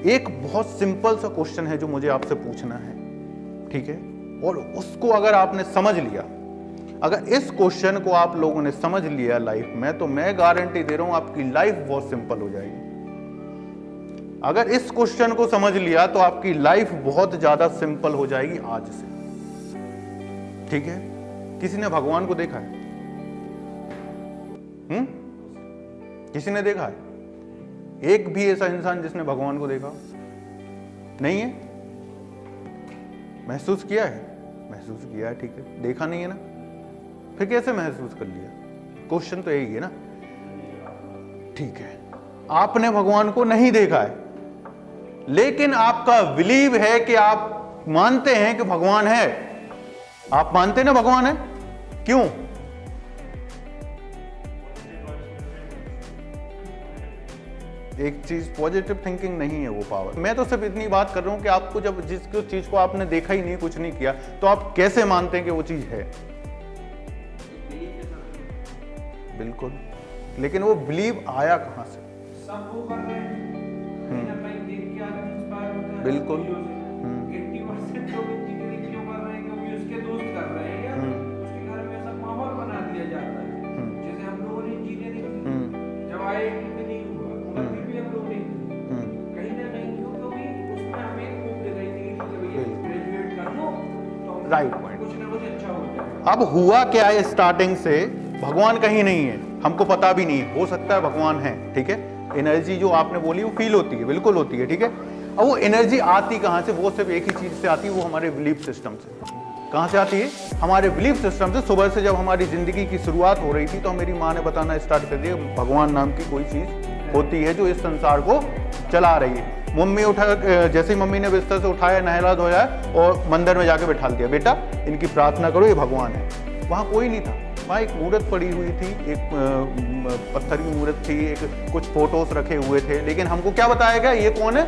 एक बहुत सिंपल सा क्वेश्चन है जो मुझे आपसे पूछना है, ठीक है, और उसको अगर आपने समझ लिया, अगर इस क्वेश्चन को आप लोगों ने समझ लिया लाइफ में, तो मैं गारंटी दे रहा हूं आपकी लाइफ बहुत सिंपल हो जाएगी। अगर इस क्वेश्चन को समझ लिया तो आपकी लाइफ बहुत ज्यादा सिंपल हो जाएगी आज से, ठीक है। किसी ने भगवान को देखा है? किसी ने देखा है? एक भी ऐसा इंसान जिसने भगवान को देखा नहीं है? महसूस किया है? महसूस किया है, ठीक है। देखा नहीं है ना, फिर कैसे महसूस कर लिया? क्वेश्चन तो यही है ना, ठीक है। आपने भगवान को नहीं देखा है, लेकिन आपका बिलीव है कि आप मानते हैं कि भगवान है। आप मानते हैं ना भगवान है, क्यों? एक चीज पॉजिटिव थिंकिंग नहीं है वो पावर। मैं तो सिर्फ इतनी बात कर रहा हूं कि आपको जब जिस चीज को आपने देखा ही नहीं, कुछ नहीं किया, तो आप कैसे मानते हैं कि वो चीज है? बिल्कुल, लेकिन वो बिलीव आया कहां से? सब वो कर रहे हैं, कहीं ना कहीं देख के आदमी इंस्पायर होता है। बिल्कुल। 80% लोग इंजीनियरिंग क्यों कर रहे हैं? क्योंकि उसके दोस्त कर रहे हैं या उसके घर में ऐसा माहौल बना दिया जाता है। जैसे हम लोगों ने इंजीनियरिंग जब IIT में नहीं हुआ, तब भी हम लोग नहीं, कहीं ना कहीं क्यों? क्योंकि उसमें हमें एक होप दे रही थी कि भैया ग्रेजुएट कर लो तो राइट पॉइंट, कुछ ना कुछ अच्छा हो जाए। अब हुआ क्या है, स्टार्टिंग से भगवान कहीं नहीं है, हमको पता भी नहीं है। हो सकता है भगवान है, ठीक है। एनर्जी जो आपने बोली वो फील होती है, बिल्कुल होती है, ठीक है। अब वो एनर्जी आती कहां से? वो सिर्फ एक ही चीज से आती है, वो हमारे बिलीफ सिस्टम से। कहां से आती है? हमारे बिलीफ सिस्टम से। सुबह से जब हमारी जिंदगी की शुरुआत हो रही थी तो मेरी माँ ने बताना स्टार्ट कर दिया भगवान नाम की कोई चीज होती है जो इस संसार को चला रही है। मम्मी उठा, जैसे ही मम्मी ने बिस्तर से उठाया, नहला धोया और मंदिर में जाके बैठा दिया, बेटा इनकी प्रार्थना करो, ये भगवान है। वहां कोई नहीं था, वहाँ एक मूर्त पड़ी हुई थी, एक पत्थर की मूर्त थी, एक कुछ फोटोस रखे हुए थे, लेकिन हमको क्या बताया गया? ये कौन है?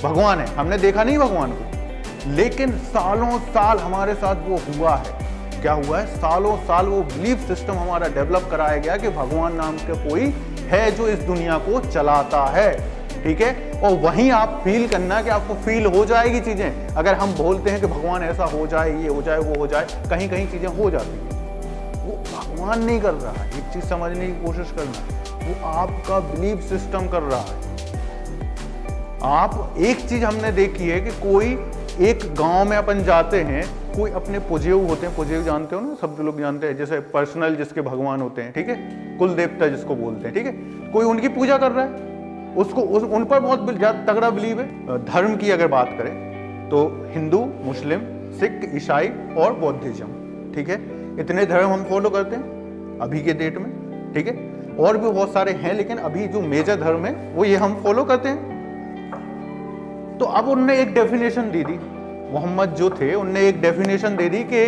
भगवान है। हमने देखा नहीं भगवान को, लेकिन सालों साल हमारे साथ वो हुआ है। क्या हुआ है? सालों साल वो बिलीफ सिस्टम हमारा डेवलप कराया गया कि भगवान नाम का कोई है जो इस दुनिया को चलाता है, ठीक है। और वहीं आप फील करना कि आपको फील हो जाएगी चीजें। अगर हम बोलते हैं कि भगवान ऐसा हो जाए, ये हो जाए, वो हो जाए, कहीं कहीं चीजें हो जाती है। वो भगवान नहीं कर रहा है, एक चीज समझने की कोशिश करना, वो आपका बिलीफ सिस्टम कर रहा है। आप एक चीज हमने देखी है कि कोई एक गांव में अपन जाते हैं, कोई अपने पुजेव होते हैं, पुजेव जानते हो ना, सब लोग जानते हैं, जैसे पर्सनल जिसके भगवान होते हैं, ठीक है, कुल देवता जिसको बोलते हैं, ठीक है। कोई उनकी पूजा कर रहा है, उसको उन पर बहुत तगड़ा बिलीव है। धर्म की अगर बात करें तो हिंदू, मुस्लिम, सिख, ईसाई और बौद्धिज्म, ठीक है, इतने धर्म हम फॉलो करते हैं अभी के डेट में, ठीक है। और भी बहुत सारे हैं, लेकिन अभी जो मेजर धर्म है वो ये हम फॉलो करते हैं। तो अब उनने एक डेफिनेशन दी थी, मोहम्मद जो थे उनने एक डेफिनेशन दे दी कि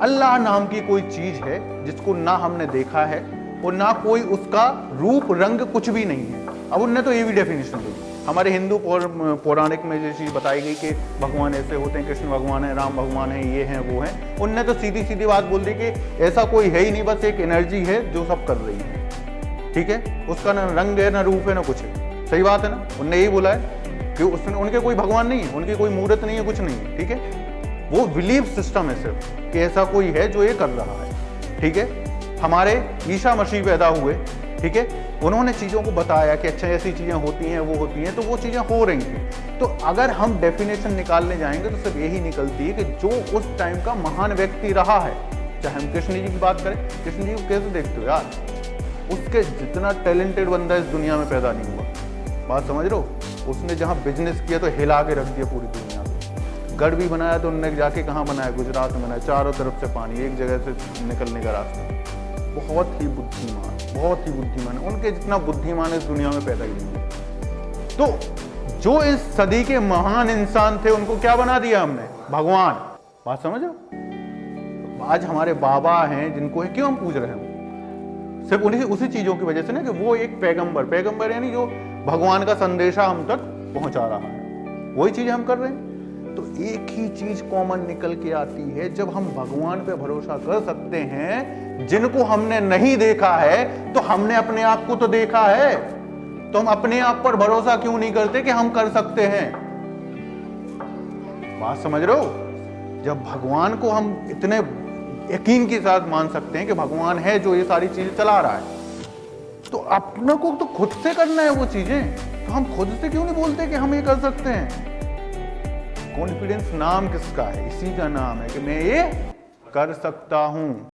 अल्लाह नाम की कोई चीज है जिसको ना हमने देखा है और ना कोई उसका रूप रंग कुछ भी नहीं है। अब उनने तो ये भी डेफिनेशन दी। हमारे हिंदू पौराणिक में जो चीज बताई गई कि भगवान ऐसे होते हैं, कृष्ण भगवान है, राम भगवान है, ये हैं वो हैं, उनने तो सीधी सीधी बात बोल दी कि ऐसा कोई है ही नहीं, बस एक एनर्जी है जो सब कर रही है, ठीक है। उसका ना रंग है, ना रूप है, ना कुछ है। सही बात है ना? उनने यही बोला है कि उसने, उनके कोई भगवान नहीं है, उनकी कोई मूर्त नहीं है, कुछ नहीं है, ठीक है। वो बिलीफ सिस्टम है सिर्फ कि ऐसा कोई है जो ये कर रहा है, ठीक है। हमारे ईसा मसीह पैदा हुए, ठीक है, उन्होंने चीज़ों को बताया कि अच्छा ऐसी चीज़ें होती हैं, वो होती हैं, तो वो चीज़ें हो रही थी। तो अगर हम डेफिनेशन निकालने जाएंगे तो सिर्फ यही निकलती है कि जो उस टाइम का महान व्यक्ति रहा है, चाहे हम कृष्ण जी की बात करें, कृष्ण जी को कैसे देखते हो यार? उसके जितना टैलेंटेड बंदा इस दुनिया में पैदा नहीं हुआ। बात समझ रहे हो? उसने जहाँ बिजनेस किया तो हिला के रख दिया पूरी दुनिया को। गढ़ भी बनाया तो उन्होंने जाके कहाँ बनाया? गुजरात में बनाया, चारों तरफ से पानी, एक जगह से निकलने का रास्ता। बहुत ही बुद्धिमान, बहुत ही बुद्धिमान है, उनके जितना बुद्धिमान इस दुनिया में पैदा ही नहीं है। तो जो इस सदी के महान इंसान थे उनको क्या बना दिया हमने? भगवान। बात समझो? आज हमारे बाबा हैं जिनको क्यों हम पूज रहे हैं? सिर्फ उन्हीं उसी चीजों की वजह से ना कि वो एक पैगंबर यानी जो भगवान का संदेशा हम तक पहुंचा रहा है, वही चीज हम कर रहे हैं। तो एक ही चीज कॉमन निकल के आती है, जब हम भगवान पे भरोसा कर सकते हैं जिनको हमने नहीं देखा है, तो हमने अपने आप को तो देखा है। तो हम अपने आप पर भरोसा क्यों नहीं करते कि हम कर सकते हैं? बात समझ रहे हो? जब भगवान को हम इतने यकीन के साथ मान सकते हैं कि भगवान है जो ये सारी चीजें चला रहा है, तो अपने को तो खुद से करना है वो चीजें, तो हम खुद से क्यों नहीं बोलते कि हम ये कर सकते हैं? कॉन्फिडेंस नाम किसका है? इसी का नाम है कि मैं ये कर सकता हूं।